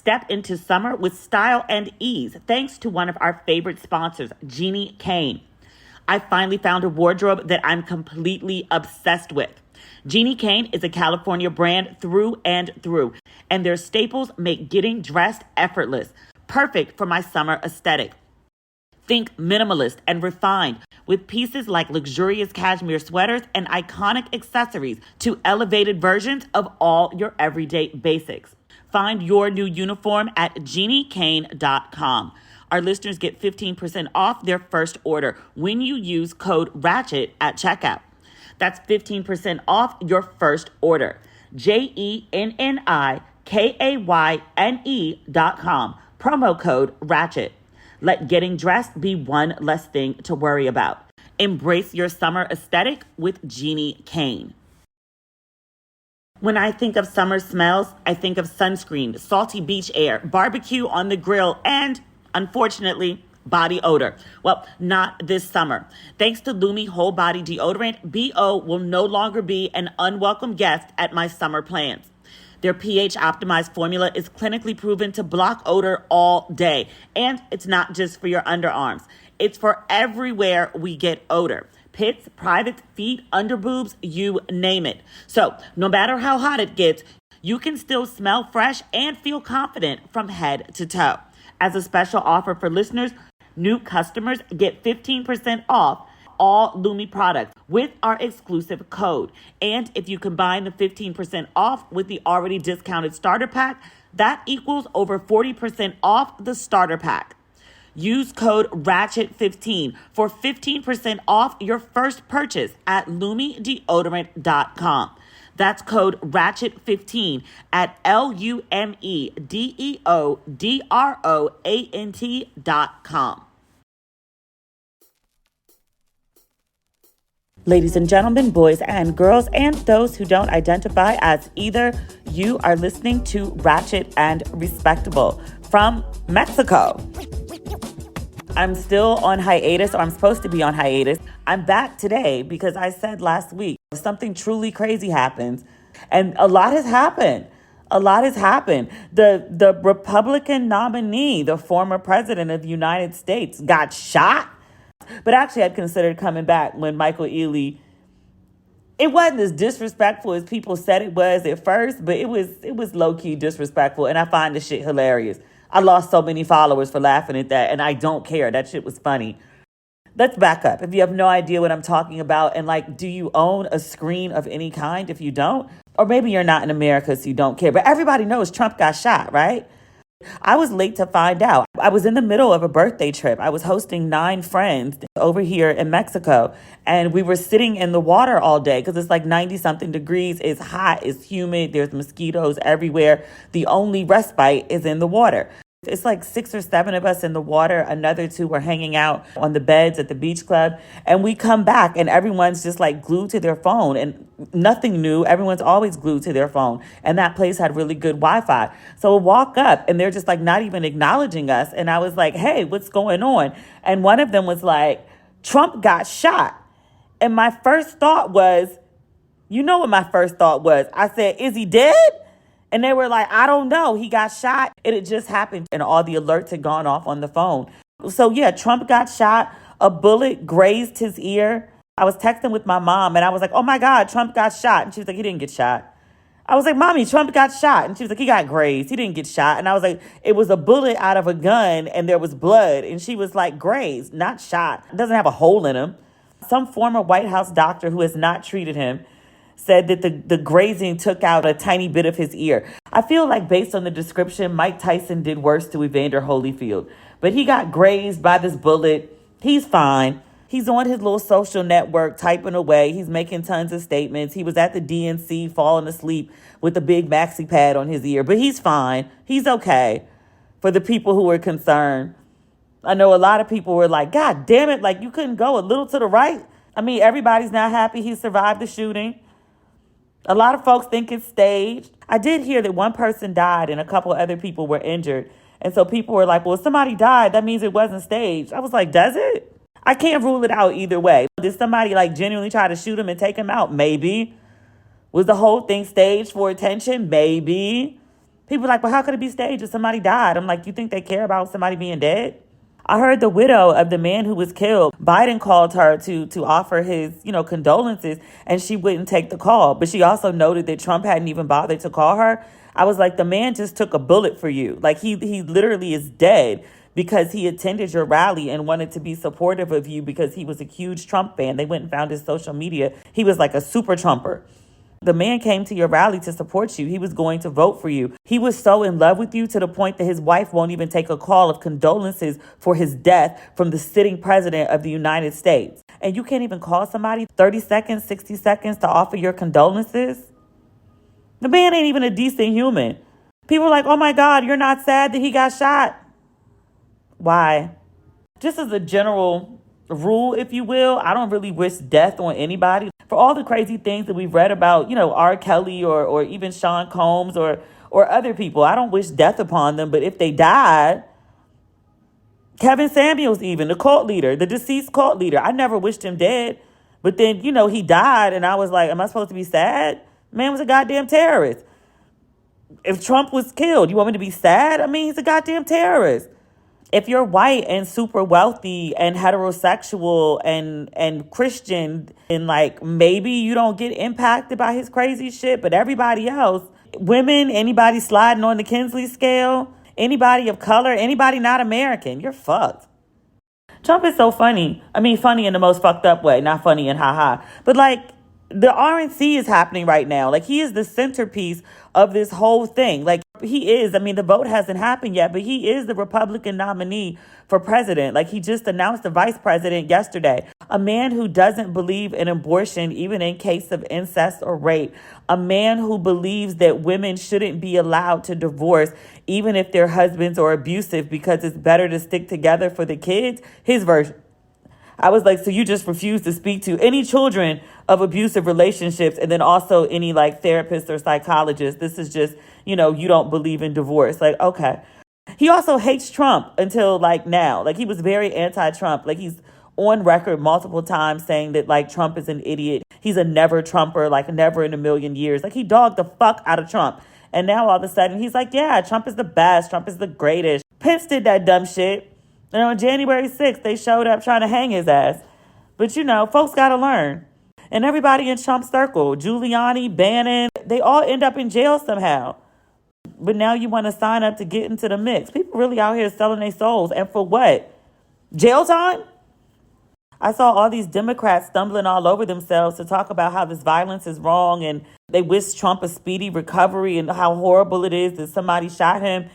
Step into summer with style and ease thanks to one of our favorite sponsors, Jeannie Kane. I finally found a wardrobe that I'm completely obsessed with. Jeannie Kane is a California brand through and through, and their staples make getting dressed effortless, perfect for my summer aesthetic. Think minimalist and refined with pieces like luxurious cashmere sweaters and iconic accessories to elevated versions of all your everyday basics. Find your new uniform at jeanniekane.com. Our listeners get 15% off their first order when you use code RATCHET at checkout. That's 15% off your first order. JENNIKAYNE.com. Promo code RATCHET. Let getting dressed be one less thing to worry about. Embrace your summer aesthetic with Jeannie Kane. When I think of summer smells, I think of sunscreen, salty beach air, barbecue on the grill, and, unfortunately, body odor. Well, not this summer. Thanks to Lumi Whole Body Deodorant, BO will no longer be an unwelcome guest at my summer plans. Their pH-optimized formula is clinically proven to block odor all day. And it's not just for your underarms. It's for everywhere we get odor. Pits, privates, feet, underboobs, you name it. So no matter how hot it gets, you can still smell fresh and feel confident from head to toe. As a special offer for listeners, new customers get 15% off all Lumi products with our exclusive code. And if you combine the 15% off with the already discounted starter pack, that equals over 40% off the starter pack. Use code RATCHET15 for 15% off your first purchase at LumiDeodorant.com. That's code RATCHET15 at LumiDeodorant.com. Ladies and gentlemen, boys and girls, and those who don't identify as either, you are listening to Ratchet and Respectable from Mexico. I'm still on hiatus, or I'm supposed to be on hiatus. I'm back today because I said last week, if something truly crazy happens, and a lot has happened. A lot has happened. The Republican nominee, the former president of the United States, got shot. But actually, I'd considered coming back when Michael Ealy, it wasn't as disrespectful as people said it was at first, but it was low-key disrespectful, and I find the shit hilarious. I lost so many followers for laughing at that, and I don't care. That shit was funny. Let's back up. If you have no idea what I'm talking about, and do you own a screen of any kind? If you don't, or maybe you're not in America, so you don't care, but everybody knows Trump got shot, right? I was late to find out. I was in the middle of a birthday trip. I was hosting 9 friends over here in Mexico, and we were sitting in the water all day because it's 90-something degrees. It's hot. It's humid. There's mosquitoes everywhere. The only respite is in the water. It's 6 or 7 of us in the water. Another 2 were hanging out on the beds at the beach club. And we come back and everyone's just glued to their phone, and nothing new. Everyone's always glued to their phone. And that place had really good Wi-Fi. So we walk up and they're just not even acknowledging us. And I was like, hey, what's going on? And one of them was like, Trump got shot. And my first thought was, you know what my first thought was? I said, is he dead? And they were like, I don't know. He got shot. It had just happened. And all the alerts had gone off on the phone. So yeah, Trump got shot. A bullet grazed his ear. I was texting with my mom and I was like, oh my God, Trump got shot. And she was like, he didn't get shot. I was like, Mommy, Trump got shot. And she was like, he got grazed. He didn't get shot. And I was like, it was a bullet out of a gun and there was blood. And she was like, grazed, not shot. It doesn't have a hole in him. Some former White House doctor who has not treated him said that the grazing took out a tiny bit of his ear. I feel like based on the description, Mike Tyson did worse to Evander Holyfield. But he got grazed by this bullet. He's fine. He's on his little social network typing away. He's making tons of statements. He was at the DNC falling asleep with a big maxi pad on his ear. But he's fine. He's okay for the people who were concerned. I know a lot of people were like, God damn it, you couldn't go a little to the right. I mean, everybody's not happy he survived the shooting. A lot of folks think it's staged. I did hear that one person died and a couple other people were injured. And so people were like, well, if somebody died, that means it wasn't staged. I was like, does it? I can't rule it out either way. Did somebody genuinely try to shoot him and take him out? Maybe. Was the whole thing staged for attention? Maybe. People are like, but how could it be staged if somebody died? I'm like, you think they care about somebody being dead? I heard the widow of the man who was killed, Biden called her to offer his, condolences, and she wouldn't take the call. But she also noted that Trump hadn't even bothered to call her. I was like, the man just took a bullet for you. Like, he literally is dead because he attended your rally and wanted to be supportive of you because he was a huge Trump fan. They went and found his social media. He was like a super Trumper. The man came to your rally to support you. He was going to vote for you. He was so in love with you to the point that his wife won't even take a call of condolences for his death from the sitting president of the United States. And you can't even call somebody 30 seconds, 60 seconds to offer your condolences? The man ain't even a decent human. People are like, oh my God, you're not sad that he got shot. Why? Just as a general rule, if you will, I don't really wish death on anybody. For all the crazy things that we've read about, R. Kelly or even Sean Combs or other people, I don't wish death upon them. But if they died, Kevin Samuels even, the cult leader, the deceased cult leader, I never wished him dead. But then, he died and I was like, am I supposed to be sad? Man was a goddamn terrorist. If Trump was killed, you want me to be sad? I mean, he's a goddamn terrorist. If you're white and super wealthy and heterosexual and Christian, and like maybe you don't get impacted by his crazy shit, but everybody else, women, anybody sliding on the Kinsey scale, anybody of color, anybody not American, you're fucked. Trump is so funny. I mean, funny in the most fucked up way, not funny and ha-ha. But like, the RNC is happening right now. Like, he is the centerpiece of this whole thing. Like, he is. I mean, the vote hasn't happened yet, but he is the Republican nominee for president. Like, he just announced the vice president yesterday. A man who doesn't believe in abortion, even in case of incest or rape. A man who believes that women shouldn't be allowed to divorce, even if their husbands are abusive, because it's better to stick together for the kids. His version. I was like, so you just refuse to speak to any children of abusive relationships, and then also any like therapists or psychologists. This is just, you don't believe in divorce. Like, okay. He also hates Trump until like now. Like, he was very anti-Trump. Like, he's on record multiple times saying that like Trump is an idiot. He's a never Trumper, like never in a million years. Like, he dogged the fuck out of Trump. And now all of a sudden he's like, yeah, Trump is the best. Trump is the greatest. Pence did that dumb shit. And on January 6th, they showed up trying to hang his ass. But, folks got to learn. And everybody in Trump's circle, Giuliani, Bannon, they all end up in jail somehow. But now you want to sign up to get into the mix. People really out here selling their souls. And for what? Jail time? I saw all these Democrats stumbling all over themselves to talk about how this violence is wrong. And they wish Trump a speedy recovery and how horrible it is that somebody shot him.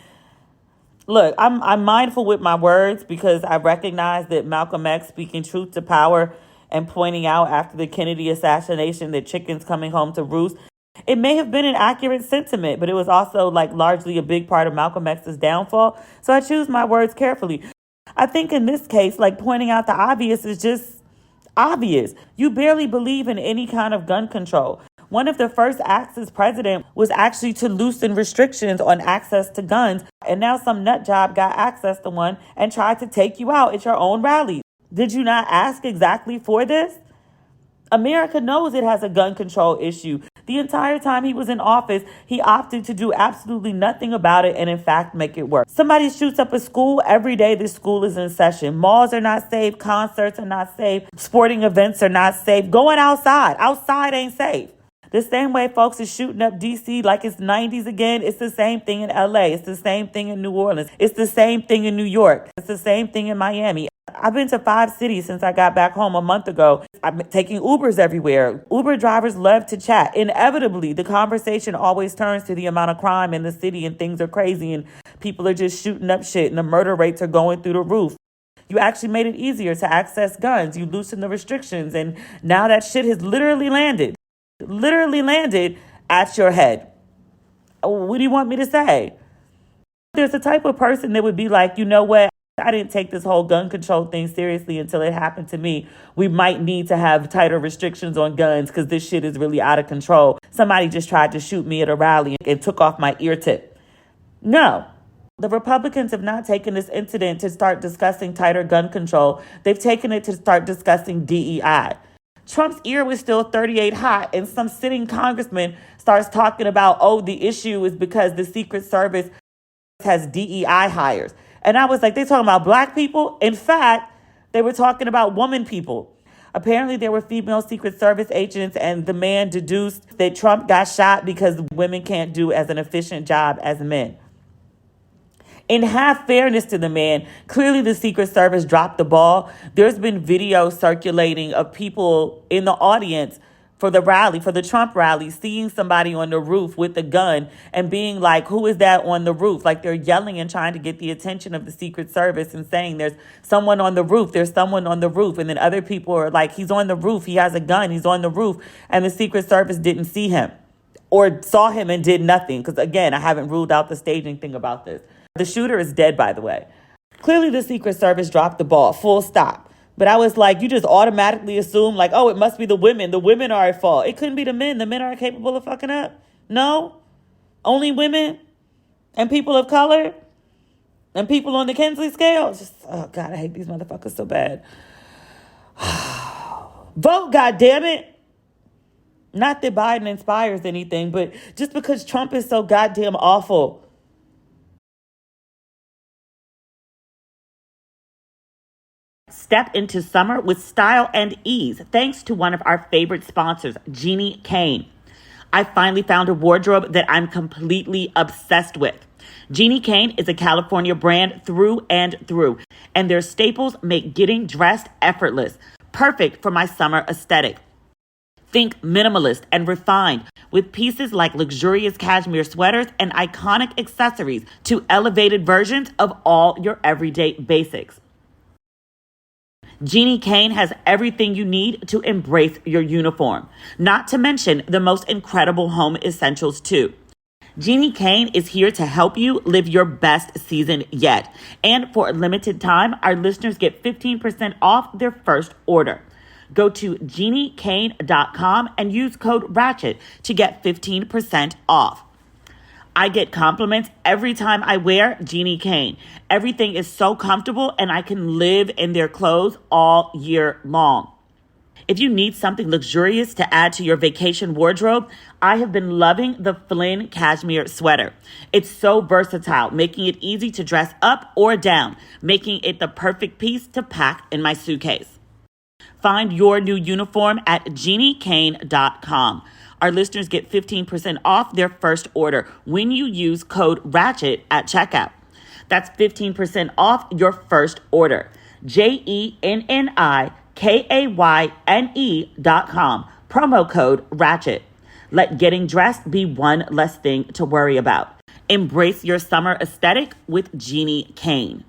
Look, I'm mindful with my words because I recognize that Malcolm X speaking truth to power and pointing out after the Kennedy assassination that chickens coming home to roost. It may have been an accurate sentiment, but it was also like largely a big part of Malcolm X's downfall. So I choose my words carefully. I think in this case, like pointing out the obvious is just obvious. You barely believe in any kind of gun control. One of the first acts as president was actually to loosen restrictions on access to guns. And now some nut job got access to one and tried to take you out at your own rally. Did you not ask exactly for this? America knows it has a gun control issue. The entire time he was in office, he opted to do absolutely nothing about it and, in fact, make it work. Somebody shoots up a school. Every day this school is in session. Malls are not safe. Concerts are not safe. Sporting events are not safe. Going outside ain't safe. The same way folks is shooting up D.C. like it's 90s again. It's the same thing in L.A. It's the same thing in New Orleans. It's the same thing in New York. It's the same thing in Miami. I've been to 5 cities since I got back home a month ago. I'm taking Ubers everywhere. Uber drivers love to chat. Inevitably, the conversation always turns to the amount of crime in the city, and things are crazy and people are just shooting up shit and the murder rates are going through the roof. You actually made it easier to access guns. You loosened the restrictions, and now that shit has literally landed at your head. What do you want me to say? There's a type of person that would be like, you know what? I didn't take this whole gun control thing seriously until it happened to me. We might need to have tighter restrictions on guns because this shit is really out of control. Somebody just tried to shoot me at a rally and took off my ear tip. No. The Republicans have not taken this incident to start discussing tighter gun control. They've taken it to start discussing DEI. Trump's ear was still 38 hot, and some sitting congressman starts talking about, oh, the issue is because the Secret Service has DEI hires. And I was like, they talking about black people? In fact, they were talking about woman people. Apparently, there were female Secret Service agents, and the man deduced that Trump got shot because women can't do as an efficient job as men. In half fairness to the man, clearly the Secret Service dropped the ball. There's been video circulating of people in the audience for the rally, for the Trump rally, seeing somebody on the roof with a gun and being like, who is that on the roof? Like they're yelling and trying to get the attention of the Secret Service and saying there's someone on the roof, there's someone on the roof. And then other people are like, he's on the roof, he has a gun, he's on the roof. And the Secret Service didn't see him or saw him and did nothing. Because again, I haven't ruled out the staging thing about this. The shooter is dead, by the way. Clearly, the Secret Service dropped the ball, full stop. But I was like, you just automatically assume, like, oh, it must be the women. The women are at fault. It couldn't be the men. The men are capable of fucking up. No. Only women and people of color and people on the Kinsey scale. Just, oh, God, I hate these motherfuckers so bad. Vote, goddammit. Not that Biden inspires anything, but just because Trump is so goddamn awful. Step into summer with style and ease, thanks to one of our favorite sponsors, Jeannie Kane. I finally found a wardrobe that I'm completely obsessed with. Jeannie Kane is a California brand through and through, and their staples make getting dressed effortless, perfect for my summer aesthetic. Think minimalist and refined, with pieces like luxurious cashmere sweaters and iconic accessories to elevated versions of all your everyday basics. Jeannie Kane has everything you need to embrace your uniform, not to mention the most incredible home essentials too. Jeannie Kane is here to help you live your best season yet. And for a limited time, our listeners get 15% off their first order. Go to jeanniekane.com and use code RATCHET to get 15% off. I get compliments every time I wear Jeannie Kane. Everything is so comfortable and I can live in their clothes all year long. If you need something luxurious to add to your vacation wardrobe, I have been loving the Flynn cashmere sweater. It's so versatile, making it easy to dress up or down, making it the perfect piece to pack in my suitcase. Find your new uniform at jeanniekane.com. Our listeners get 15% off their first order when you use code RATCHET at checkout. That's 15% off your first order. JENNIKAYNE.com. Promo code RATCHET. Let getting dressed be one less thing to worry about. Embrace your summer aesthetic with Jeannie Kane.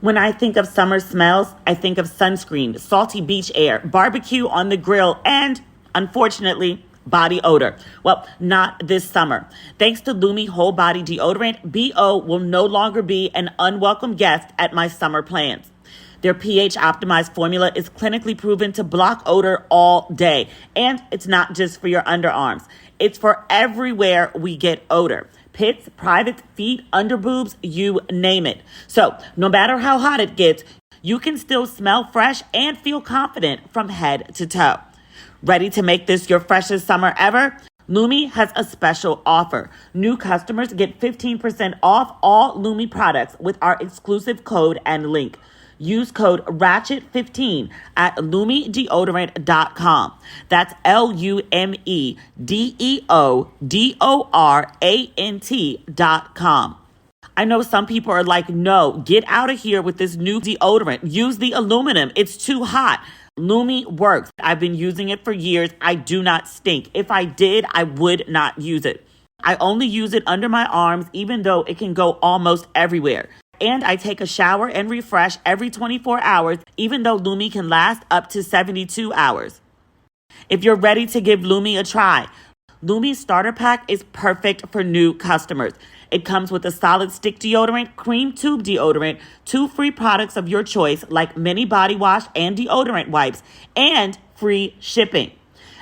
When I think of summer smells, I think of sunscreen, salty beach air, barbecue on the grill, and unfortunately, body odor. Well, not this summer. Thanks to Lumi Whole Body Deodorant, BO will no longer be an unwelcome guest at my summer plans. Their pH-optimized formula is clinically proven to block odor all day. And it's not just for your underarms. It's for everywhere we get odor. Pits, privates, feet, underboobs, you name it. So no matter how hot it gets, you can still smell fresh and feel confident from head to toe. Ready to make this your freshest summer ever? Lumi has a special offer. New customers get 15% off all Lumi products with our exclusive code and link. Use code RATCHET15 at LumiDeodorant.com. That's LumiDeodorant.com. I know some people are like, no, get out of here with this new deodorant. Use the aluminum. It's too hot. Lumi works. I've been using it for years. I do not stink. If I did, I would not use it. I only use it under my arms, even though it can go almost everywhere. And I take a shower and refresh every 24 hours, even though Lumi can last up to 72 hours. If you're ready to give Lumi a try, Lumi's starter pack is perfect for new customers. It comes with a solid stick deodorant, cream tube deodorant, 2 free products of your choice like mini body wash and deodorant wipes, and free shipping.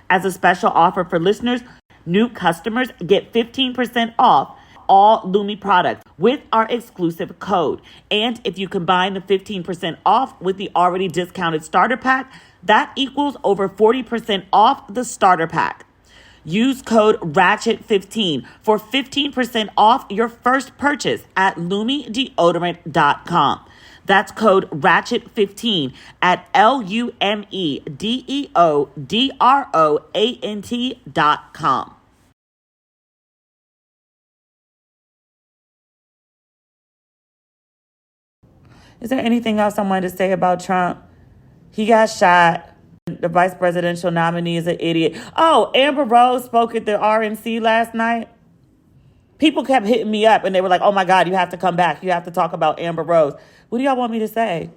As a special offer for listeners, new customers get 15% off all Lumi products with our exclusive code. And if you combine the 15% off with the already discounted starter pack, that equals over 40% off the starter pack. Use code RATCHET15 for 15% off your first purchase at LumiDeodorant.com. That's code RATCHET15 at LumiDeodorant.com. Is there anything else I wanted to say about Trump? He got shot. The vice presidential nominee is an idiot. Oh, Amber Rose spoke at the RNC last night. People kept hitting me up and they were like, oh my God, you have to come back. You have to talk about Amber Rose. What do y'all want me to say?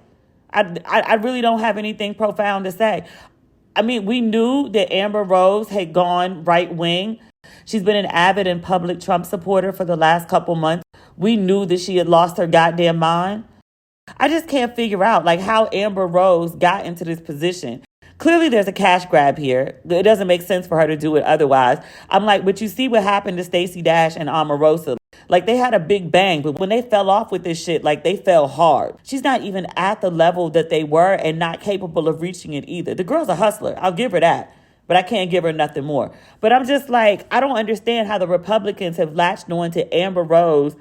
I really don't have anything profound to say. I mean, we knew that Amber Rose had gone right wing. She's been an avid and public Trump supporter for the last couple months. We knew that she had lost her goddamn mind. I just can't figure out like how Amber Rose got into this position. Clearly, there's a cash grab here. It doesn't make sense for her to do it otherwise. I'm like, but you see what happened to Stacey Dash and Omarosa. Like, they had a big bang, but when they fell off with this shit, like, they fell hard. She's not even at the level that they were and not capable of reaching it either. The girl's a hustler. I'll give her that. But I can't give her nothing more. But I'm just like, I don't understand how the Republicans have latched on to Amber Rose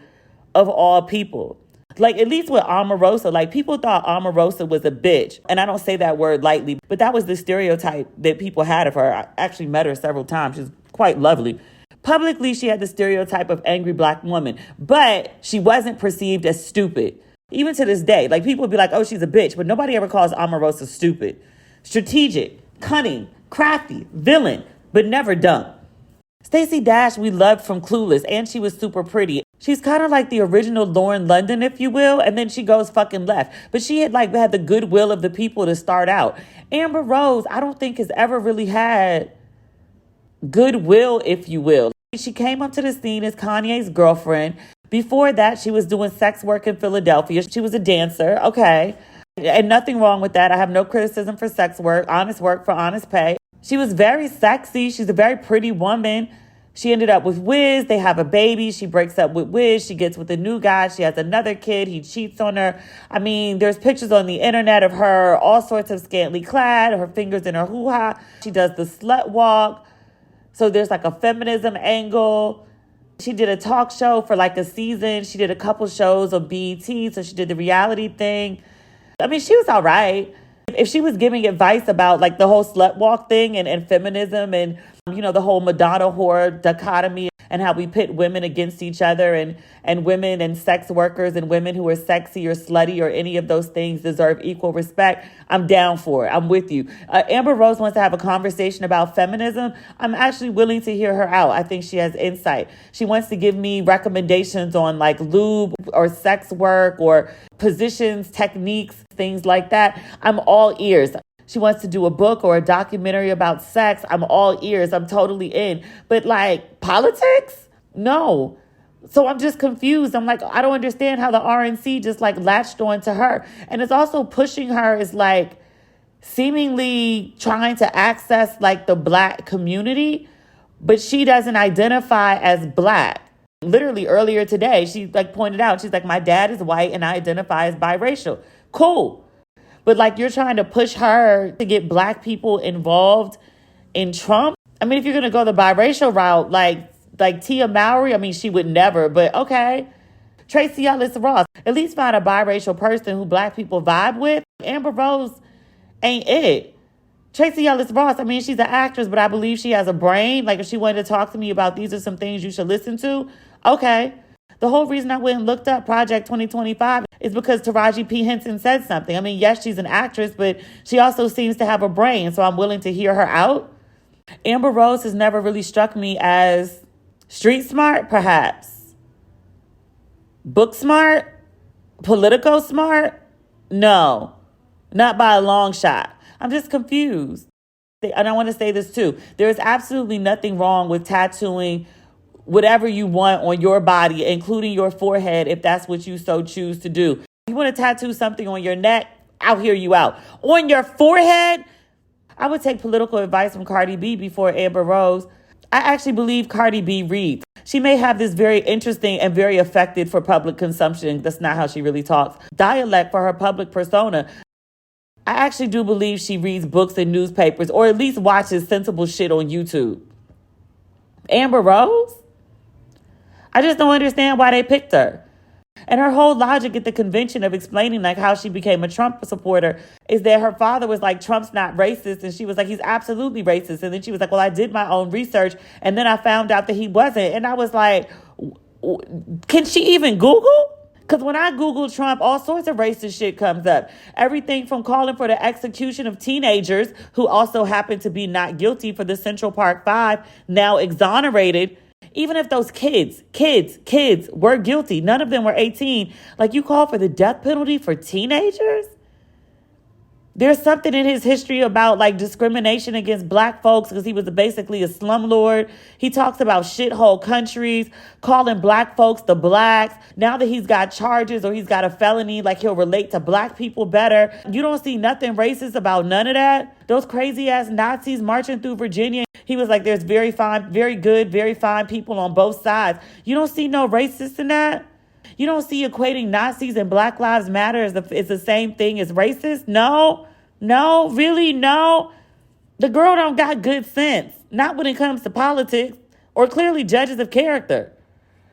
of all people. Like, at least with Omarosa, like, people thought Omarosa was a bitch. And I don't say that word lightly, but that was the stereotype that people had of her. I actually met her several times. She's quite lovely. Publicly, she had the stereotype of angry black woman, but she wasn't perceived as stupid. Even to this day, like, people would be like, oh, she's a bitch, but nobody ever calls Omarosa stupid. Strategic, cunning, crafty, villain, but never dumb. Stacey Dash, we loved from Clueless, and she was super pretty. She's kind of like the original Lauren London, if you will, and then she goes fucking left. But she had the goodwill of the people to start out. Amber Rose, I don't think has ever really had goodwill, if you will. She came up to the scene as Kanye's girlfriend. Before that, she was doing sex work in Philadelphia. She was a dancer, okay. And nothing wrong with that. I have no criticism for sex work for honest pay. She was very sexy. She's a very pretty woman. She ended up with Wiz. They have a baby. She breaks up with Wiz. She gets with a new guy. She has another kid. He cheats on her. I mean, there's pictures on the internet of her, all sorts of scantily clad, her fingers in her hoo-ha. She does the slut walk. So there's like a feminism angle. She did a talk show for like a season. She did a couple shows on BET. So she did the reality thing. I mean, she was all right. If she was giving advice about like the whole slut walk thing and feminism and, you know, the whole Madonna whore dichotomy and how we pit women against each other and women and sex workers and women who are sexy or slutty or any of those things deserve equal respect, I'm down for it. I'm with you. Amber Rose wants to have a conversation about feminism. I'm actually willing to hear her out. I think she has insight. She wants to give me recommendations on like lube or sex work or positions, techniques, things like that. I'm all ears. She wants to do a book or a documentary about sex. I'm all ears. I'm totally in. But like politics? No. So I'm just confused. I'm like, I don't understand how the RNC just like latched on to her. And it's also pushing her as like seemingly trying to access like the black community, but she doesn't identify as black. Literally earlier today, she like pointed out, she's like, my dad is white and I identify as biracial. Cool. But like you're trying to push her to get black people involved in Trump. I mean, if you're going to go the biracial route, like Tia Mowry, I mean, she would never, but okay. Tracy Ellis Ross, at least find a biracial person who black people vibe with. Amber Rose ain't it. Tracy Ellis Ross, I mean, she's an actress, but I believe she has a brain. Like if she wanted to talk to me about these are some things you should listen to, okay. The whole reason I went and looked up Project 2025 is because Taraji P. Henson said something. I mean, yes, she's an actress, but she also seems to have a brain, so I'm willing to hear her out. Amber Rose has never really struck me as street smart, perhaps. Book smart? Politico smart? No, not by a long shot. I'm just confused. And I want to say this too. There is absolutely nothing wrong with tattooing whatever you want on your body, including your forehead, if that's what you so choose to do. You want to tattoo something on your neck? I'll hear you out. On your forehead? I would take political advice from Cardi B before Amber Rose. I actually believe Cardi B reads. She may have this very interesting and very effective for public consumption. That's not how she really talks. Dialect for her public persona. I actually do believe she reads books and newspapers, or at least watches sensible shit on YouTube. Amber Rose? I just don't understand why they picked her. And her whole logic at the convention of explaining like how she became a Trump supporter is that her father was like, Trump's not racist. And she was like, he's absolutely racist. And then she was like, well, I did my own research. And then I found out that he wasn't. And I was like, can she even Google? Because when I Google Trump, all sorts of racist shit comes up. Everything from calling for the execution of teenagers who also happen to be not guilty for the Central Park Five, now exonerated. Even if those kids were guilty, none of them were 18. Like, you call for the death penalty for teenagers? There's something in his history about like discrimination against black folks because he was basically a slumlord. He talks about shithole countries, calling black folks the blacks. Now that he's got charges or he's got a felony, like he'll relate to black people better. You don't see nothing racist about none of that. Those crazy ass Nazis marching through Virginia. He was like, there's very fine, very good, very fine people on both sides. You don't see no racist in that? You don't see equating Nazis and Black Lives Matter as it's the same thing as racist? No, really, no. The girl don't got good sense. Not when it comes to politics or clearly judges of character.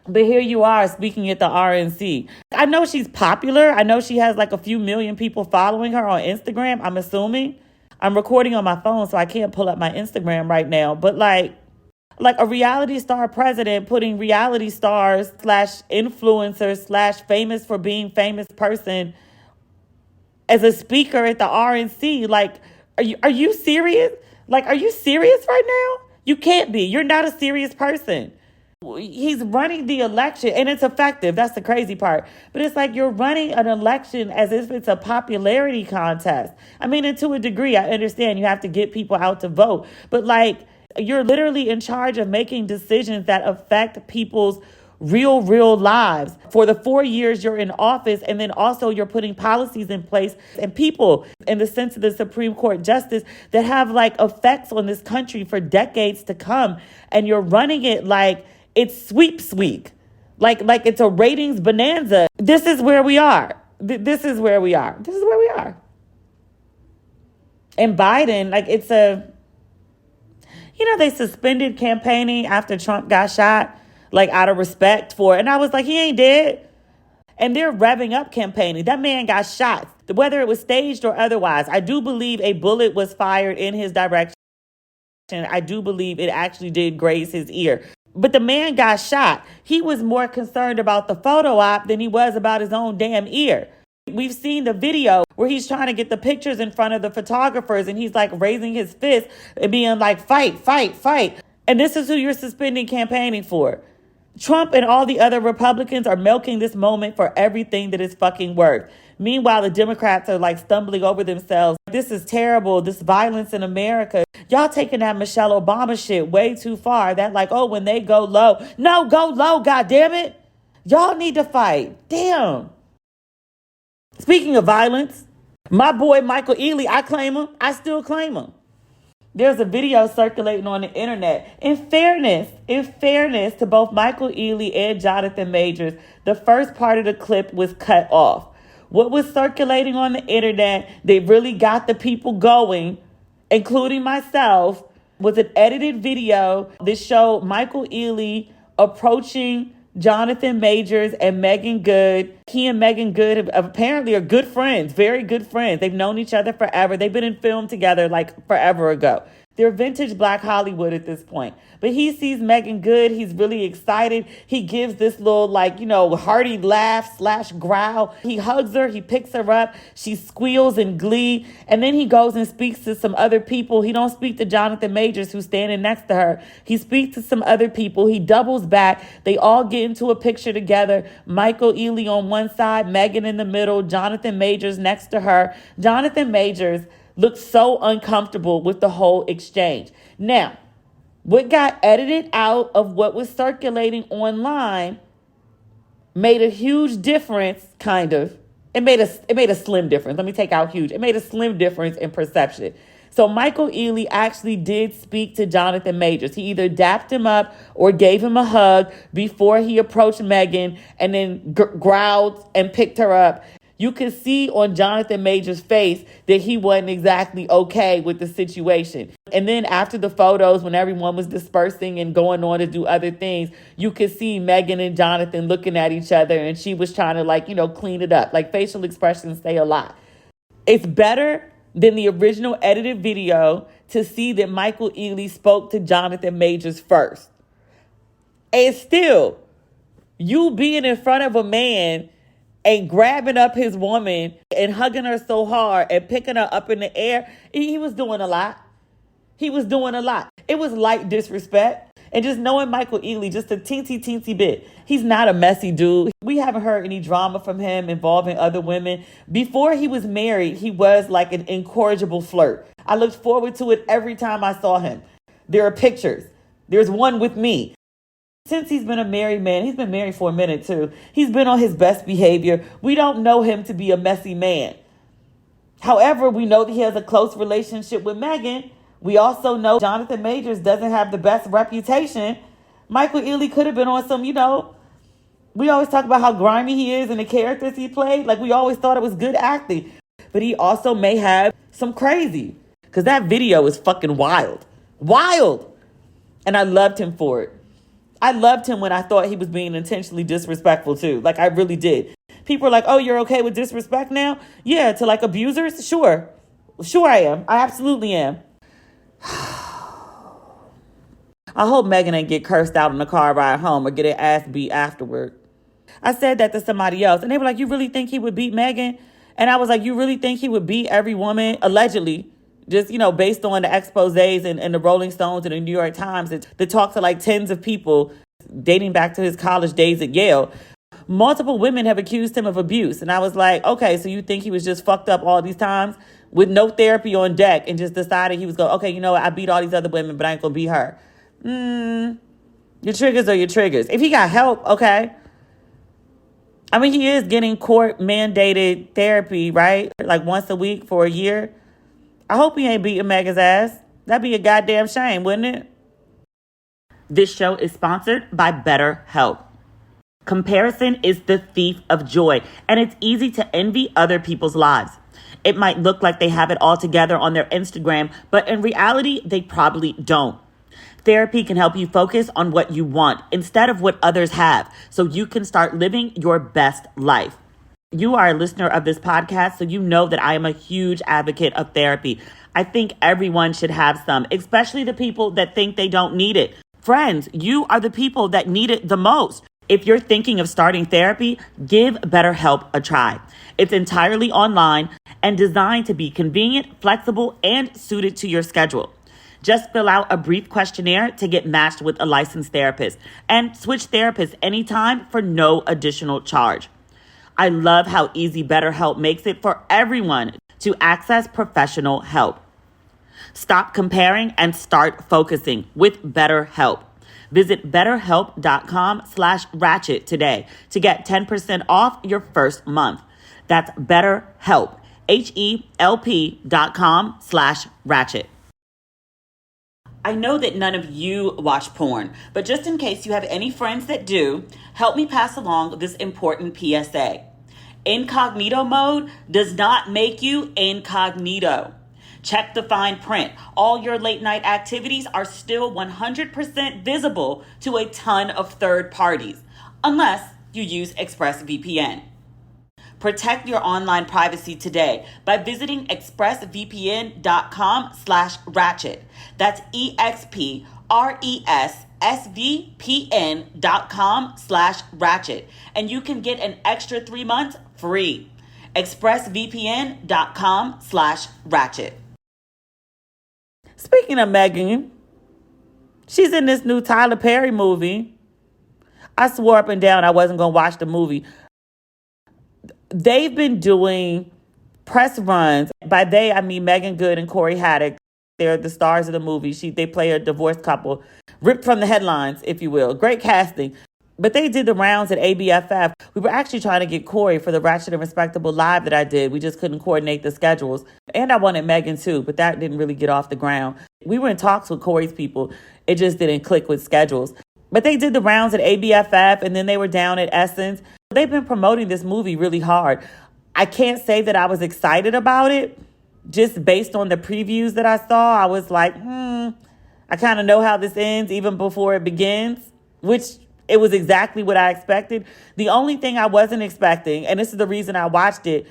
But here you are speaking at the RNC. I know she's popular. I know she has like a few million people following her on Instagram, I'm assuming. I'm recording on my phone, so I can't pull up my Instagram right now. But like a reality star president putting reality stars / influencers / famous for being famous person as a speaker at the RNC. Like, are you serious? Like, are you serious right now? You can't be. You're not a serious person. He's running the election and it's effective. That's the crazy part. But it's like you're running an election as if it's a popularity contest. I mean, and to a degree, I understand you have to get people out to vote. But like, you're literally in charge of making decisions that affect people's real lives for the 4 years you're in office. And then also you're putting policies in place and people in the sense of the Supreme Court justice that have like effects on this country for decades to come. And you're running it like it's sweeps week, like it's a ratings bonanza. This is where we are. This is where we are. And Biden, like it's they suspended campaigning after Trump got shot, like out of respect for it. And I was like, he ain't dead. And they're revving up campaigning. That man got shot, whether it was staged or otherwise. I do believe a bullet was fired in his direction. I do believe it actually did graze his ear. But the man got shot. He was more concerned about the photo op than he was about his own damn ear. We've seen the video where he's trying to get the pictures in front of the photographers and he's like raising his fist and being like, fight. And this is who you're suspending campaigning for. Trump and all the other Republicans are milking this moment for everything that is fucking worth. Meanwhile, the Democrats are like stumbling over themselves. This is terrible. This violence in America. Y'all taking that Michelle Obama shit way too far. That like, oh, when they go low. No, go low, goddammit. Y'all need to fight. Damn. Speaking of violence, my boy Michael Ealy, I claim him. I still claim him. There's a video circulating on the internet. In fairness to both Michael Ealy and Jonathan Majors, the first part of the clip was cut off. What was circulating on the internet, they really got the people going, including myself, was an edited video that showed Michael Ealy approaching Jonathan Majors and Megan Good. He and Megan Good apparently are good friends, very good friends. They've known each other forever. They've been in film together like forever ago. They're vintage Black Hollywood at this point. But he sees Megan Good. He's really excited. He gives this little hearty laugh / growl. He hugs her. He picks her up. She squeals in glee. And then he goes and speaks to some other people. He don't speak to Jonathan Majors, who's standing next to her. He speaks to some other people. He doubles back. They all get into a picture together. Michael Ealy on one side, Megan in the middle, Jonathan Majors next to her. Jonathan Majors looked so uncomfortable with the whole exchange. Now, what got edited out of what was circulating online made a huge difference, kind of. It made a slim difference. Let me take out huge. It made a slim difference in perception. So Michael Ealy actually did speak to Jonathan Majors. He either dapped him up or gave him a hug before he approached Megan and then growled and picked her up. You could see on Jonathan Majors' face that he wasn't exactly okay with the situation. And then after the photos, when everyone was dispersing and going on to do other things, you could see Megan and Jonathan looking at each other, and she was trying to clean it up. Like, facial expressions say a lot. It's better than the original edited video to see that Michael Ealy spoke to Jonathan Majors first. And still, you being in front of a man and grabbing up his woman and hugging her so hard and picking her up in the air, he was doing a lot. He was doing a lot. It was light disrespect. And just knowing Michael Ealy just a teensy bit, he's not a messy dude. We haven't heard any drama from him involving other women. Before he was married, he was like an incorrigible flirt. I looked forward to it every time I saw him. There are pictures. There's one with me. Since he's been a married man, he's been married for a minute too, he's been on his best behavior. We don't know him to be a messy man. However, we know that he has a close relationship with Megan. We also know Jonathan Majors doesn't have the best reputation. Michael Ealy could have been on some, we always talk about how grimy he is and the characters he played. Like, we always thought it was good acting. But he also may have some crazy. Because that video is fucking wild. Wild! And I loved him for it. I loved him when I thought he was being intentionally disrespectful too. Like, I really did. People are like, oh, you're okay with disrespect now? Yeah, to like abusers? Sure. Sure I am. I absolutely am. I hope Megan ain't get cursed out on the car ride home or get her ass beat afterward. I said that to somebody else, and they were like, you really think he would beat Megan? And I was like, you really think he would beat every woman, allegedly, just, based on the exposés and the Rolling Stones and the New York Times that talk to like tens of people dating back to his college days at Yale. Multiple women have accused him of abuse. And I was like, okay, so you think he was just fucked up all these times with no therapy on deck and just decided he was going, okay, you know what? I beat all these other women, but I ain't going to beat her. Your triggers are your triggers. If he got help, okay. I mean, he is getting court mandated therapy, right? Like once a week for a year. I hope he ain't beating Megan's ass. That'd be a goddamn shame, wouldn't it? This show is sponsored by BetterHelp. Comparison is the thief of joy, and it's easy to envy other people's lives. It might look like they have it all together on their Instagram, but in reality, they probably don't. Therapy can help you focus on what you want instead of what others have, so you can start living your best life. You are a listener of this podcast, so you know that I am a huge advocate of therapy. I think everyone should have some, especially the people that think they don't need it. Friends, you are the people that need it the most. If you're thinking of starting therapy, give BetterHelp a try. It's entirely online and designed to be convenient, flexible, and suited to your schedule. Just fill out a brief questionnaire to get matched with a licensed therapist and switch therapists anytime for no additional charge. I love how easy BetterHelp makes it for everyone to access professional help. Stop comparing and start focusing with BetterHelp. Visit betterhelp.com/ratchet today to get 10% off your first month. That's BetterHelp, HELP.com/ratchet. I know that none of you watch porn, but just in case you have any friends that do, help me pass along this important PSA. Incognito mode does not make you incognito. Check the fine print. All your late night activities are still 100% visible to a ton of third parties, unless you use ExpressVPN. Protect your online privacy today by visiting expressvpn.com/ratchet. That's expressvpn.com/ratchet. And you can get an extra 3 months free. expressvpn.com/ratchet. Speaking of Megan, she's in this new Tyler Perry movie. I swore up and down I wasn't going to watch the movie. They've been doing press runs. By they, I mean Megan Good and Corey Haddock. They're the stars of the movie. They play a divorced couple, ripped from the headlines, if you will. Great casting. But they did the rounds at ABFF. We were actually trying to get Corey for the Ratchet and Respectable Live that I did. We just couldn't coordinate the schedules. And I wanted Megan too, but that didn't really get off the ground. We were in talks with Corey's people. It just didn't click with schedules. But they did the rounds at ABFF, and then they were down at Essence. They've been promoting this movie really hard. I can't say that I was excited about it. Just based on the previews that I saw, I was like, I kind of know how this ends even before it begins, which it was exactly what I expected. The only thing I wasn't expecting, and this is the reason I watched it,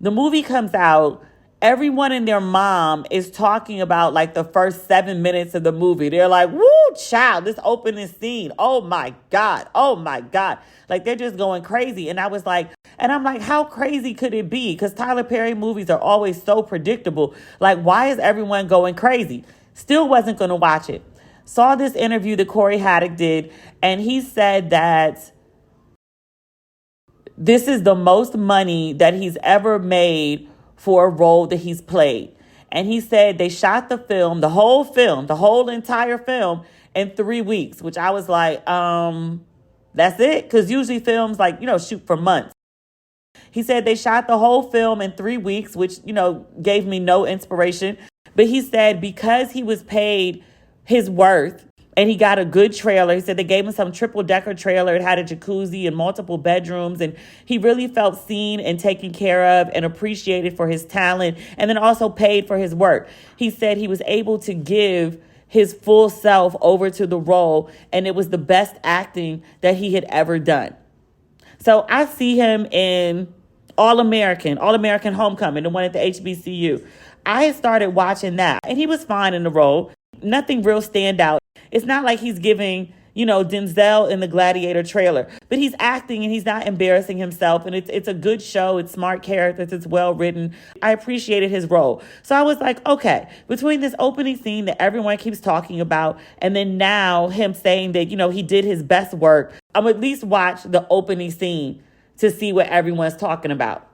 the movie comes out, everyone and their mom is talking about like the first 7 minutes of the movie. They're like, woo, child, this opening scene. Oh my God. Oh my God. Like they're just going crazy. And I'm like, how crazy could it be? Because Tyler Perry movies are always so predictable. Like, why is everyone going crazy? Still wasn't going to watch it. Saw this interview that Corey Haddock did, and he said that this is the most money that he's ever made for a role that he's played. And he said they shot the whole entire film in 3 weeks, which I was like, that's it? Because usually films shoot for months. He said they shot the whole film in 3 weeks, which, gave me no inspiration. But he said because he was paid his worth and he got a good trailer, he said they gave him some triple-decker trailer. It had a jacuzzi and multiple bedrooms. And he really felt seen and taken care of and appreciated for his talent, and then also paid for his work. He said he was able to give his full self over to the role, and it was the best acting that he had ever done. So I see him in All-American Homecoming, the one at the HBCU. I had started watching that, and he was fine in the role. Nothing real standout. It's not like he's giving, Denzel in the Gladiator trailer, but he's acting and he's not embarrassing himself. And it's a good show. It's smart characters. It's well written. I appreciated his role. So I was like, okay, between this opening scene that everyone keeps talking about, and then now him saying that, he did his best work, I'm at least watch the opening scene to see what everyone's talking about.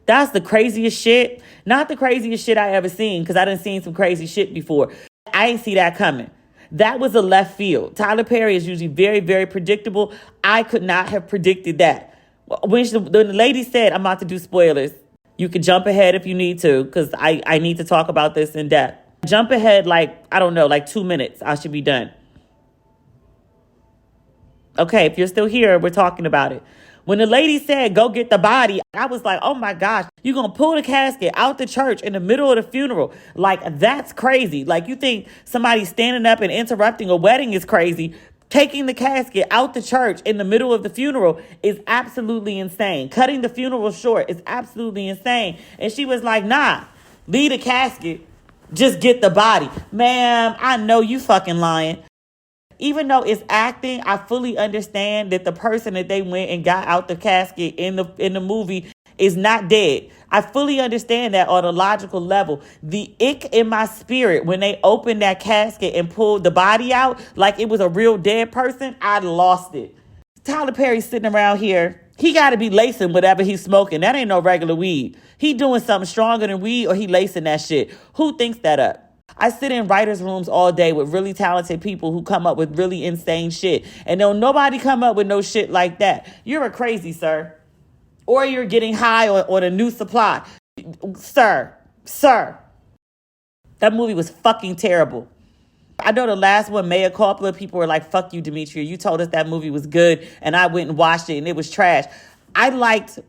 That's the craziest shit. Not the craziest shit I ever seen, because I done seen some crazy shit before. I ain't see that coming. That was a left field. Tyler Perry is usually very, very predictable. I could not have predicted that. When the lady said, I'm about to do spoilers, you can jump ahead if you need to, because I need to talk about this in depth. Jump ahead 2 minutes. I should be done. Okay, if you're still here, we're talking about it. When the lady said, go get the body, I was like, oh my gosh, you're going to pull the casket out the church in the middle of the funeral. Like, that's crazy. Like, you think somebody standing up and interrupting a wedding is crazy. Taking the casket out the church in the middle of the funeral is absolutely insane. Cutting the funeral short is absolutely insane. And she was like, nah, leave the casket. Just get the body. Ma'am, I know you fucking lying. Even though it's acting, I fully understand that the person that they went and got out the casket in the movie is not dead. I fully understand that on a logical level. The ick in my spirit when they opened that casket and pulled the body out like it was a real dead person, I lost it. Tyler Perry's sitting around here. He got to be lacing whatever he's smoking. That ain't no regular weed. He doing something stronger than weed, or he lacing that shit. Who thinks that up? I sit in writers' rooms all day with really talented people who come up with really insane shit. And don't nobody come up with no shit like that. You're a crazy, sir. Or you're getting high on a new supply. Sir. That movie was fucking terrible. I know the last one, Mea Culpa, people were like, fuck you, Demetria. You told us that movie was good, and I went and watched it, and it was trash. I liked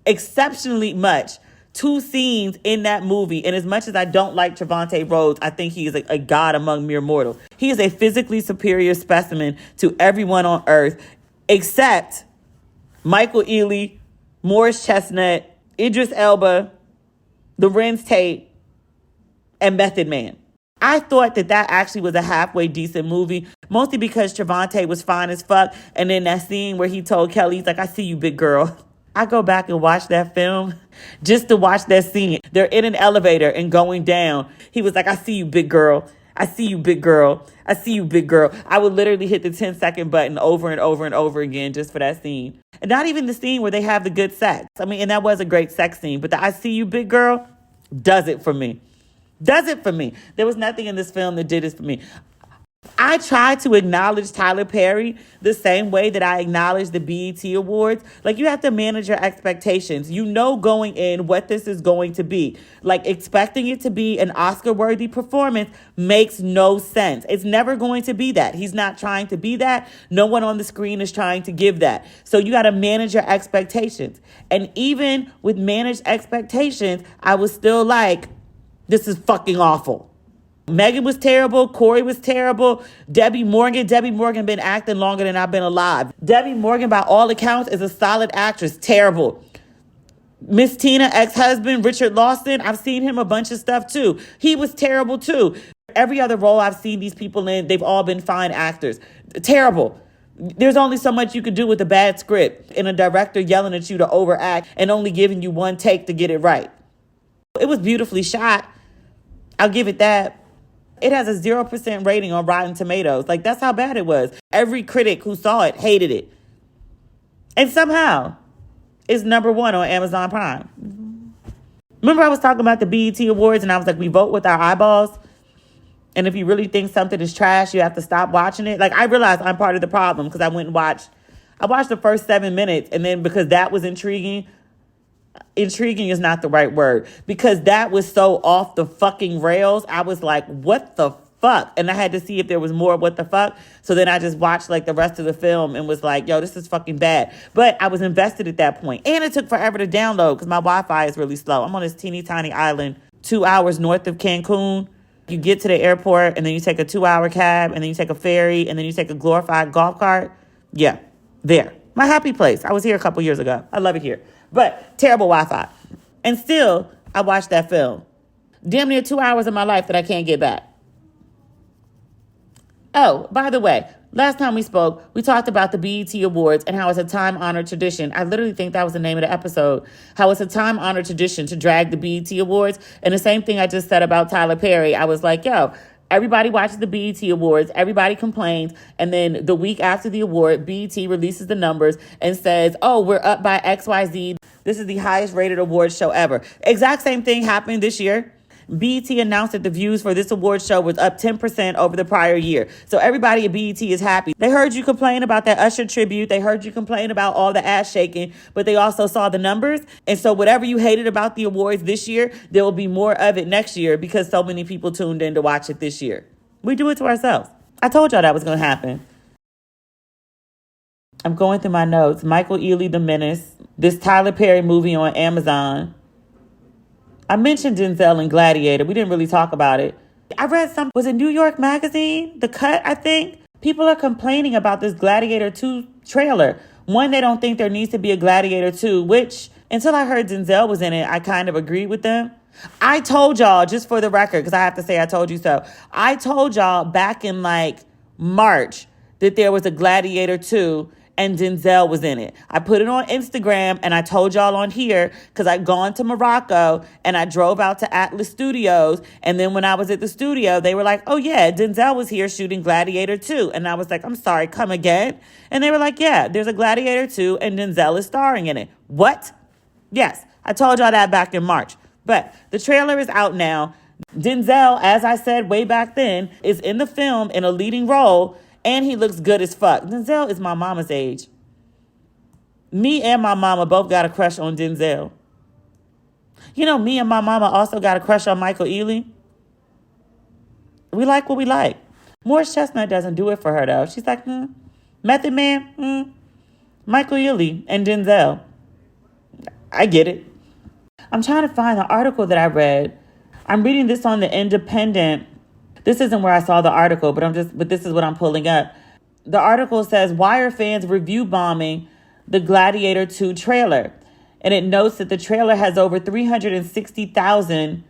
exceptionally much 2 scenes in that movie. And as much as I don't like Trevante Rhodes, I think he is a god among mere mortals. He is a physically superior specimen to everyone on earth, except Michael Ealy, Morris Chestnut, Idris Elba, Lorenz Tate, and Method Man. I thought that actually was a halfway decent movie, mostly because Trevante was fine as fuck. And then that scene where he told Kelly, he's like, I see you, big girl. I go back and watch that film just to watch that scene. They're in an elevator and going down. He was like, I see you, big girl. I see you, big girl. I see you, big girl. I would literally hit the 10-second button over and over and over again just for that scene. And not even the scene where they have the good sex. I mean, and that was a great sex scene. But the I see you, big girl does it for me. Does it for me. There was nothing in this film that did it for me. I try to acknowledge Tyler Perry the same way that I acknowledge the BET Awards. Like, you have to manage your expectations. You know going in what this is going to be. Like, expecting it to be an Oscar-worthy performance makes no sense. It's never going to be that. He's not trying to be that. No one on the screen is trying to give that. So you got to manage your expectations. And even with managed expectations, I was still like, this is fucking awful. Megan was terrible. Corey was terrible. Debbie Morgan been acting longer than I've been alive. Debbie Morgan, by all accounts, is a solid actress. Terrible. Miss Tina, ex-husband, Richard Lawson, I've seen him a bunch of stuff too. He was terrible too. Every other role I've seen these people in, they've all been fine actors. Terrible. There's only so much you could do with a bad script and a director yelling at you to overact and only giving you one take to get it right. It was beautifully shot. I'll give it that. It has a 0% rating on Rotten Tomatoes. Like, that's how bad it was. Every critic who saw it hated it. And somehow, it's number 1 on Amazon Prime. Remember I was talking about the BET Awards and I was like, we vote with our eyeballs? And if you really think something is trash, you have to stop watching it. Like, I realized I'm part of the problem because I went and watched the first 7 minutes. And then because that was intriguing is not the right word, because that was so off the fucking rails. I was like, what the fuck? And I had to see if there was more what the fuck. So then I just watched like the rest of the film and was like, yo, this is fucking bad. But I was invested at that point. And it took forever to download because my Wi-Fi is really slow. I'm on this teeny tiny island 2 hours north of Cancun. You get to the airport and then you take a 2-hour cab and then you take a ferry and then you take a glorified golf cart. Yeah, there. My happy place. I was here a couple years ago. I love it here. But terrible Wi-Fi. And still, I watched that film. Damn near 2 hours of my life that I can't get back. Oh, by the way, last time we spoke, we talked about the BET Awards and how it's a time-honored tradition. I literally think that was the name of the episode. How it's a time-honored tradition to drag the BET Awards. And the same thing I just said about Tyler Perry. I was like, yo, everybody watches the BET Awards. Everybody complains. And then the week after the award, BET releases the numbers and says, oh, we're up by XYZ. This is the highest rated award show ever. Exact same thing happened this year. BET announced that the views for this award show was up 10% over the prior year. So everybody at BET is happy. They heard you complain about that Usher tribute. They heard you complain about all the ass shaking, but they also saw the numbers. And so whatever you hated about the awards this year, there will be more of it next year because so many people tuned in to watch it this year. We do it to ourselves. I told y'all that was going to happen. I'm going through my notes. Michael Ealy, The Menace. This Tyler Perry movie on Amazon. I mentioned Denzel and Gladiator. We didn't really talk about it. I read was it New York Magazine? The Cut, I think. People are complaining about this Gladiator 2 trailer. One, they don't think there needs to be a Gladiator 2, which, until I heard Denzel was in it, I kind of agreed with them. I told y'all, just for the record, because I have to say I told you so. I told y'all back in like March that there was a Gladiator 2 and Denzel was in it. I put it on Instagram and I told y'all on here because I'd gone to Morocco and I drove out to Atlas Studios. And then when I was at the studio, they were like, oh yeah, Denzel was here shooting Gladiator 2. And I was like, I'm sorry, come again? And they were like, yeah, there's a Gladiator 2 and Denzel is starring in it. What? Yes, I told y'all that back in March. But the trailer is out now. Denzel, as I said way back then, is in the film in a leading role. And he looks good as fuck. Denzel is my mama's age. Me and my mama both got a crush on Denzel. You know, me and my mama also got a crush on Michael Ealy. We like what we like. Morris Chestnut doesn't do it for her, though. She's like, Method Man, Michael Ealy and Denzel. I get it. I'm trying to find the article that I read. I'm reading this on The Independent. This isn't where I saw the article, but this is what I'm pulling up. The article says, why are fans review bombing the Gladiator 2 trailer? And it notes that the trailer has over 360,000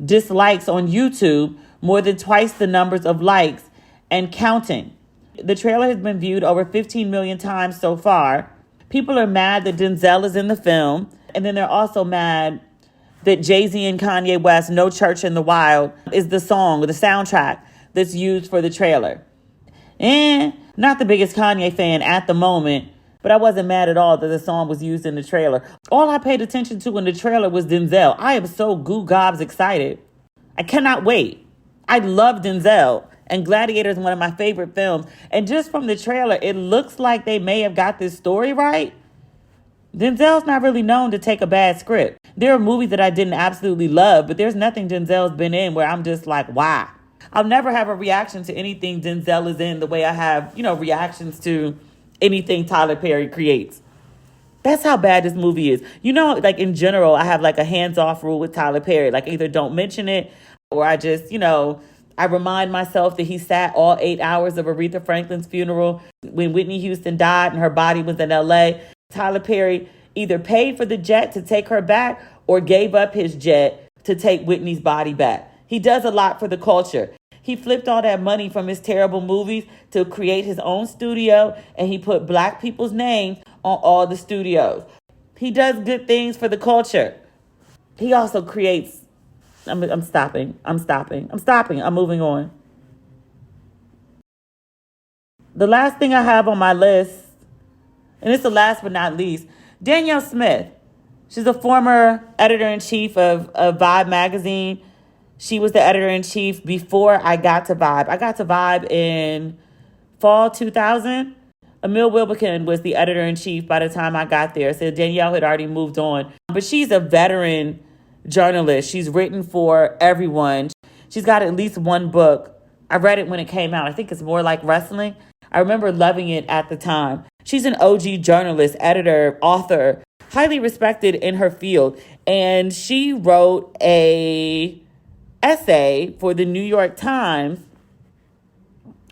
dislikes on YouTube, more than twice the numbers of likes and counting. The trailer has been viewed over 15 million times so far. People are mad that Denzel is in the film. And then they're also mad that Jay-Z and Kanye West, No Church in the Wild, is the song, the soundtrack that's used for the trailer. Not the biggest Kanye fan at the moment, but I wasn't mad at all that the song was used in the trailer. All I paid attention to in the trailer was Denzel. I am so goo gobs excited. I cannot wait. I love Denzel. And Gladiator is one of my favorite films. And just from the trailer, it looks like they may have got this story right. Denzel's not really known to take a bad script. There are movies that I didn't absolutely love, but there's nothing Denzel's been in where I'm just like, why? I'll never have a reaction to anything Denzel is in the way I have, reactions to anything Tyler Perry creates. That's how bad this movie is. Like in general, I have like a hands-off rule with Tyler Perry. Like either don't mention it or I just, I remind myself that he sat all 8 hours of Aretha Franklin's funeral when Whitney Houston died and her body was in L.A. Tyler Perry either paid for the jet to take her back or gave up his jet to take Whitney's body back. He does a lot for the culture. He flipped all that money from his terrible movies to create his own studio, and he put black people's names on all the studios. He does good things for the culture. He also creates... I'm stopping. I'm moving on. The last thing I have on my list, and it's the last but not least, Danyelle Smith. She's a former editor-in-chief of Vibe magazine. She was the editor-in-chief before I got to Vibe. I got to Vibe in fall 2000. Emil Wilbekin was the editor-in-chief by the time I got there. So Danielle had already moved on. But she's a veteran journalist. She's written for everyone. She's got at least one book. I read it when it came out. I think it's more like wrestling. I remember loving it at the time. She's an OG journalist, editor, author, highly respected in her field. And she wrote a essay for the New York Times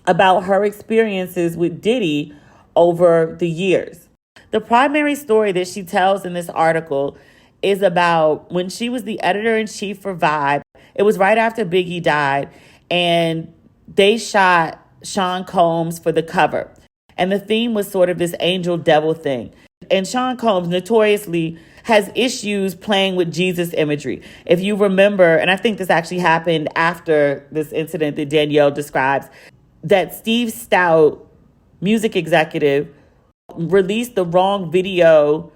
about her experiences with Diddy over the years. The primary story that she tells in this article is about when she was the editor-in-chief for Vibe. It was right after Biggie died, and they shot Sean Combs for the cover. And the theme was sort of this angel devil thing. And Sean Combs notoriously has issues playing with Jesus imagery. If you remember, and I think this actually happened after this incident that Danielle describes, that Steve Stout, music executive, released the wrong video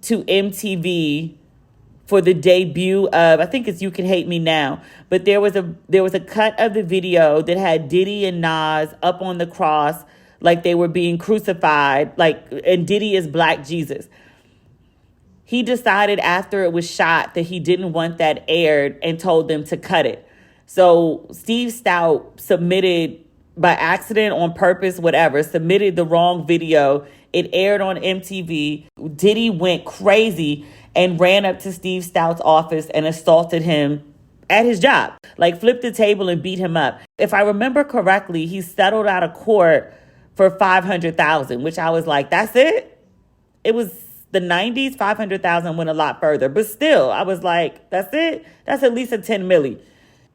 to MTV for the debut of, I think it's You Can Hate Me Now, but there was a cut of the video that had Diddy and Nas up on the cross like they were being crucified, and Diddy is Black Jesus. He decided after it was shot that he didn't want that aired and told them to cut it. So Steve Stout submitted, by accident, on purpose, whatever, submitted the wrong video. It aired on MTV. Diddy went crazy and ran up to Steve Stout's office and assaulted him at his job, flipped the table and beat him up. If I remember correctly, he settled out of court for $500,000, which I was like, that's it? It was the 90s, $500,000 went a lot further. But still, I was like, that's it? That's at least a 10 milli.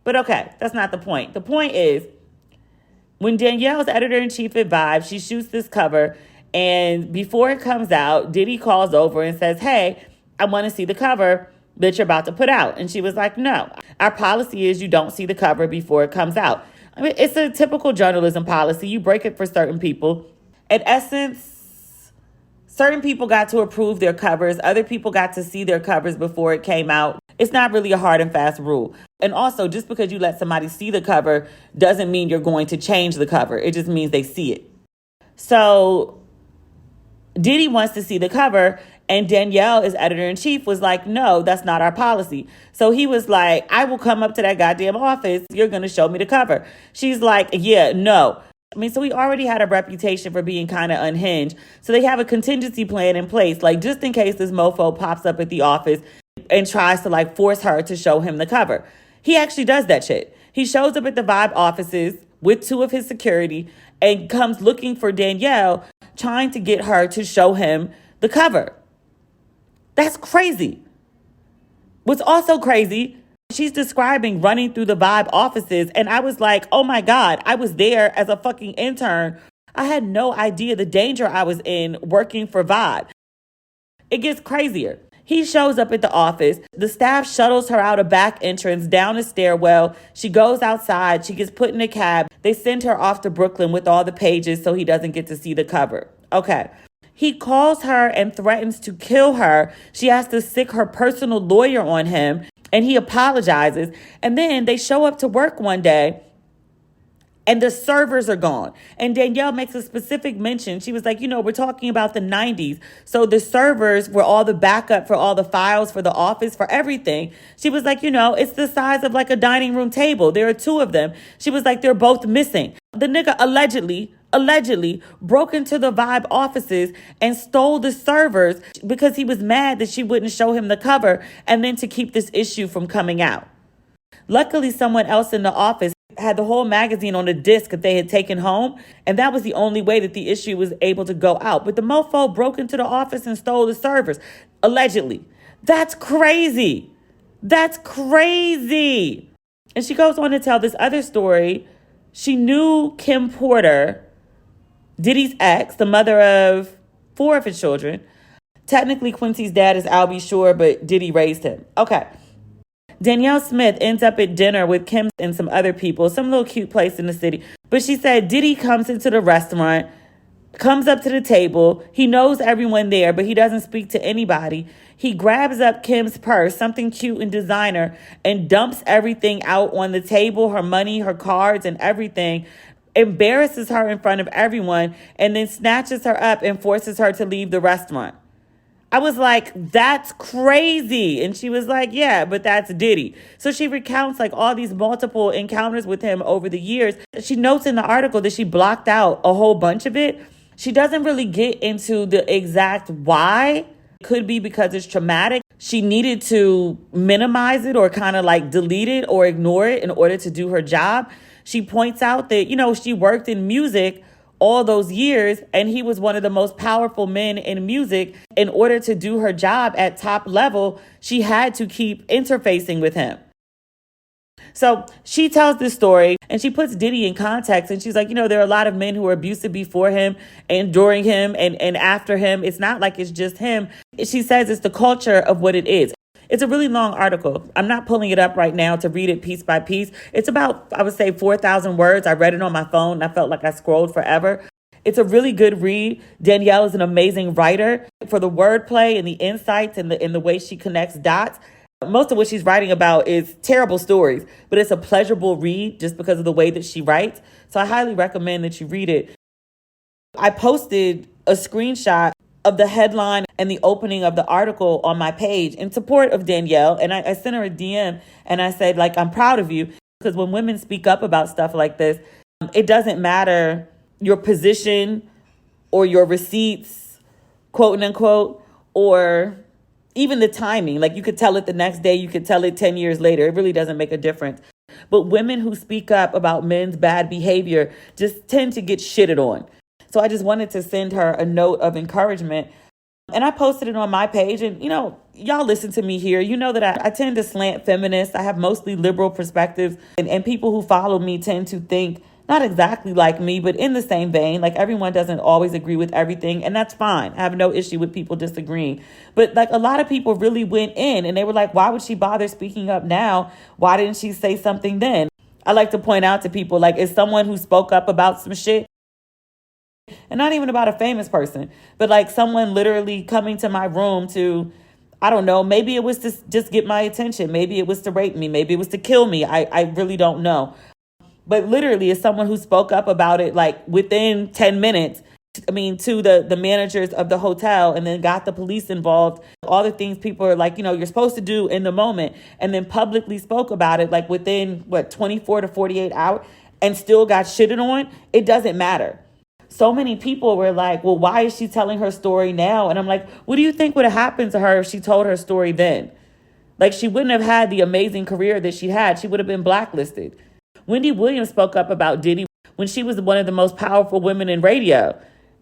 But okay, that's not the point. The point is, when Danielle's editor-in-chief at Vibe, she shoots this cover, and before it comes out, Diddy calls over and says, hey, I want to see the cover that you're about to put out. And she was like, no, our policy is you don't see the cover before it comes out. I mean, it's a typical journalism policy. You break it for certain people. In essence, certain people got to approve their covers. Other people got to see their covers before it came out. It's not really a hard and fast rule. And also, just because you let somebody see the cover doesn't mean you're going to change the cover. It just means they see it. So Diddy wants to see the cover, and Danielle, as editor-in-chief, was like, no, that's not our policy. So he was like, I will come up to that goddamn office. You're going to show me the cover. She's like, yeah, no. I mean, so he already had a reputation for being kind of unhinged. So they have a contingency plan in place, just in case this mofo pops up at the office and tries to force her to show him the cover. He actually does that shit. He shows up at the Vibe offices with two of his security and comes looking for Danielle, trying to get her to show him the cover. That's crazy. What's also crazy, she's describing running through the Vibe offices, and I was like, oh my God, I was there as a fucking intern. I had no idea the danger I was in working for Vibe. It gets crazier. He shows up at the office. The staff shuttles her out a back entrance, down a stairwell. She goes outside. She gets put in a cab. They send her off to Brooklyn with all the pages so he doesn't get to see the cover. Okay. He calls her and threatens to kill her. She has to sick her personal lawyer on him, and he apologizes. And then they show up to work one day, and the servers are gone. And Danielle makes a specific mention. She was like, we're talking about the 90s. So the servers were all the backup for all the files, for the office, for everything. She was like, it's the size of like a dining room table. There are two of them. She was like, they're both missing. The nigga allegedly broke into the Vibe offices and stole the servers because he was mad that she wouldn't show him the cover and then to keep this issue from coming out. Luckily, someone else in the office had the whole magazine on a disc that they had taken home, and that was the only way that the issue was able to go out. But the mofo broke into the office and stole the servers, allegedly. That's crazy. That's crazy. And she goes on to tell this other story. She knew Kim Porter, Diddy's ex, the mother of 4 of his children. Technically, Quincy's dad is Albie Shore, but Diddy raised him. Okay. Danyelle Smith ends up at dinner with Kim and some other people, some little cute place in the city. But she said Diddy comes into the restaurant, comes up to the table. He knows everyone there, but he doesn't speak to anybody. He grabs up Kim's purse, something cute and designer, and dumps everything out on the table, her money, her cards, and everything. Embarrasses her in front of everyone, and then snatches her up and forces her to leave the restaurant. I was like, that's crazy. And she was like, yeah, but that's Diddy. So she recounts like all these multiple encounters with him over the years. She notes in the article that she blocked out a whole bunch of it. She doesn't really get into the exact why. It could be because it's traumatic. She needed to minimize it or kind of like delete it or ignore it in order to do her job. She points out that, she worked in music all those years, and he was one of the most powerful men in music. In order to do her job at top level, she had to keep interfacing with him. So she tells this story and she puts Diddy in context, and she's like, there are a lot of men who were abusive before him and during him and after him. It's not like it's just him. She says it's the culture of what it is. It's a really long article. I'm not pulling it up right now to read it piece by piece. It's about, I would say, 4,000 words. I read it on my phone and I felt like I scrolled forever. It's a really good read. Danielle is an amazing writer for the wordplay and the insights and the way she connects dots. Most of what she's writing about is terrible stories, but it's a pleasurable read just because of the way that she writes. So I highly recommend that you read it. I posted a screenshot of the headline and the opening of the article on my page in support of Danielle. And I sent her a DM and I said, I'm proud of you. Because when women speak up about stuff like this, it doesn't matter your position or your receipts, quote unquote, or even the timing. You could tell it the next day, you could tell it 10 years later. It really doesn't make a difference. But women who speak up about men's bad behavior just tend to get shitted on. So I just wanted to send her a note of encouragement. And I posted it on my page. And, y'all listen to me here. You know that I tend to slant feminist. I have mostly liberal perspectives. And people who follow me tend to think not exactly like me, but in the same vein. Everyone doesn't always agree with everything. And that's fine. I have no issue with people disagreeing. But a lot of people really went in and they were like, why would she bother speaking up now? Why didn't she say something then? I like to point out to people, as someone who spoke up about some shit, and not even about a famous person, but someone literally coming to my room to, I don't know, maybe it was to just get my attention. Maybe it was to rape me. Maybe it was to kill me. I really don't know. But literally as someone who spoke up about it, within 10 minutes, to the managers of the hotel, and then got the police involved, all the things people are you're supposed to do in the moment, and then publicly spoke about it within 24 to 48 hours and still got shitted on. It doesn't matter. So many people were like, well, why is she telling her story now? And I'm like, what do you think would have happened to her if she told her story then? She wouldn't have had the amazing career that she had. She would have been blacklisted. Wendy Williams spoke up about Diddy when she was one of the most powerful women in radio.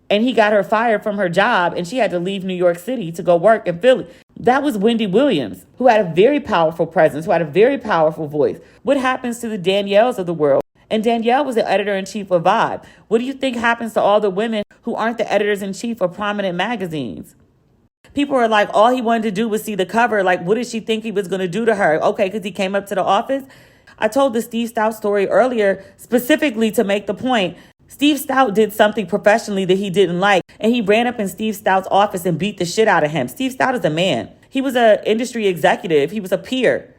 And he got her fired from her job and she had to leave New York City to go work in Philly. That was Wendy Williams, who had a very powerful presence, who had a very powerful voice. What happens to the Danielles of the world? And Danielle was the editor-in-chief of Vibe. What do you think happens to all the women who aren't the editors-in-chief of prominent magazines? People are like, all he wanted to do was see the cover. What did she think he was going to do to her? Okay, because he came up to the office. I told the Steve Stout story earlier specifically to make the point. Steve Stout did something professionally that he didn't like, and he ran up in Steve Stout's office and beat the shit out of him. Steve Stout is a man. He was an industry executive. He was a peer.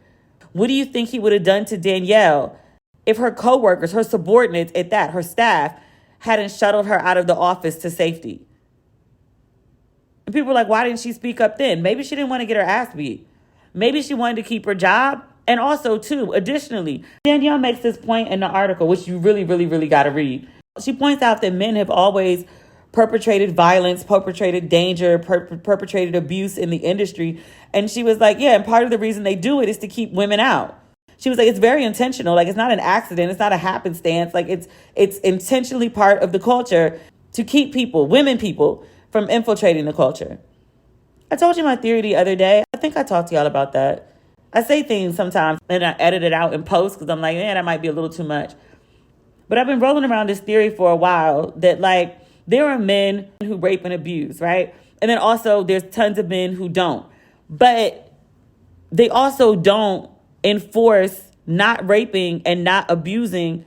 What do you think he would have done to Danielle if her coworkers, her subordinates at that, her staff, hadn't shuttled her out of the office to safety. And people were like, why didn't she speak up then? Maybe she didn't want to get her ass beat. Maybe she wanted to keep her job. And also, too, additionally, Danielle makes this point in the article, which you really, really, really got to read. She points out that men have always perpetrated violence, perpetrated danger, perpetrated abuse in the industry. And she was like, yeah, and part of the reason they do it is to keep women out. She was like, it's very intentional. Like, it's not an accident. It's not a happenstance. Like, it's intentionally part of the culture to keep people, women people, from infiltrating the culture. I told you my theory the other day. I think I talked to y'all about that. I say things sometimes and I edit it out in post because I'm like, man, that might be a little too much. But I've been rolling around this theory for a while that, like, there are men who rape and abuse, right? And then also there's tons of men who don't. But they also don't enforce not raping and not abusing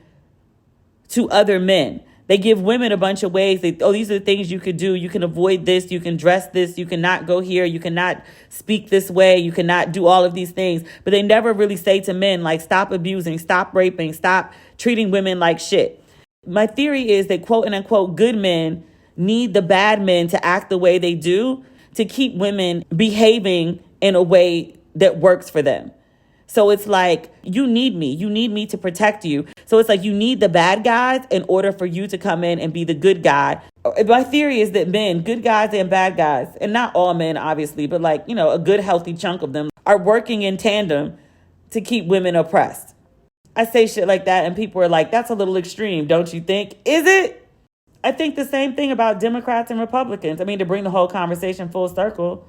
to other men. They give women a bunch of ways. These are the things you could do. You can avoid this. You can dress this. You cannot go here. You cannot speak this way. You cannot do all of these things. But they never really say to men, like, stop abusing, stop raping, stop treating women like shit. My theory is that, quote and unquote, good men need the bad men to act the way they do to keep women behaving in a way that works for them. So it's like, you need me. You need me to protect you. So it's like you need the bad guys in order for you to come in and be the good guy. My theory is that men, good guys and bad guys, and not all men, obviously, but like, you know, a good healthy chunk of them are working in tandem to keep women oppressed. I say shit like that and people are like, that's a little extreme, don't you think? Is it? I think the same thing about Democrats and Republicans. I mean, to bring the whole conversation full circle.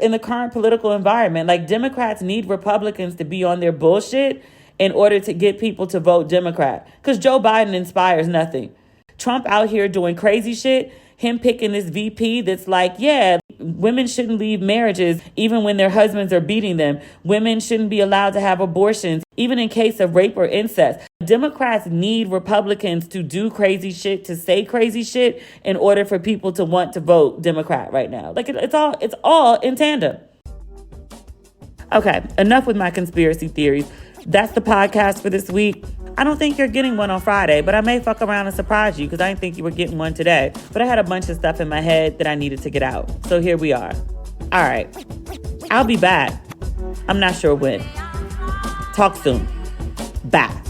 In the current political environment, like, Democrats need Republicans to be on their bullshit in order to get people to vote Democrat. Because Joe Biden inspires nothing. Trump out here doing crazy shit. Him picking this VP that's like, yeah, women shouldn't leave marriages even when their husbands are beating them. Women shouldn't be allowed to have abortions, even in case of rape or incest. Democrats need Republicans to do crazy shit, to say crazy shit in order for people to want to vote Democrat right now. Like, it's all in tandem. Okay, enough with my conspiracy theories. That's the podcast for this week. I don't think you're getting one on Friday, but I may fuck around and surprise you because I didn't think you were getting one today. But I had a bunch of stuff in my head that I needed to get out. So here we are. All right. I'll be back. I'm not sure when. Talk soon. Bye.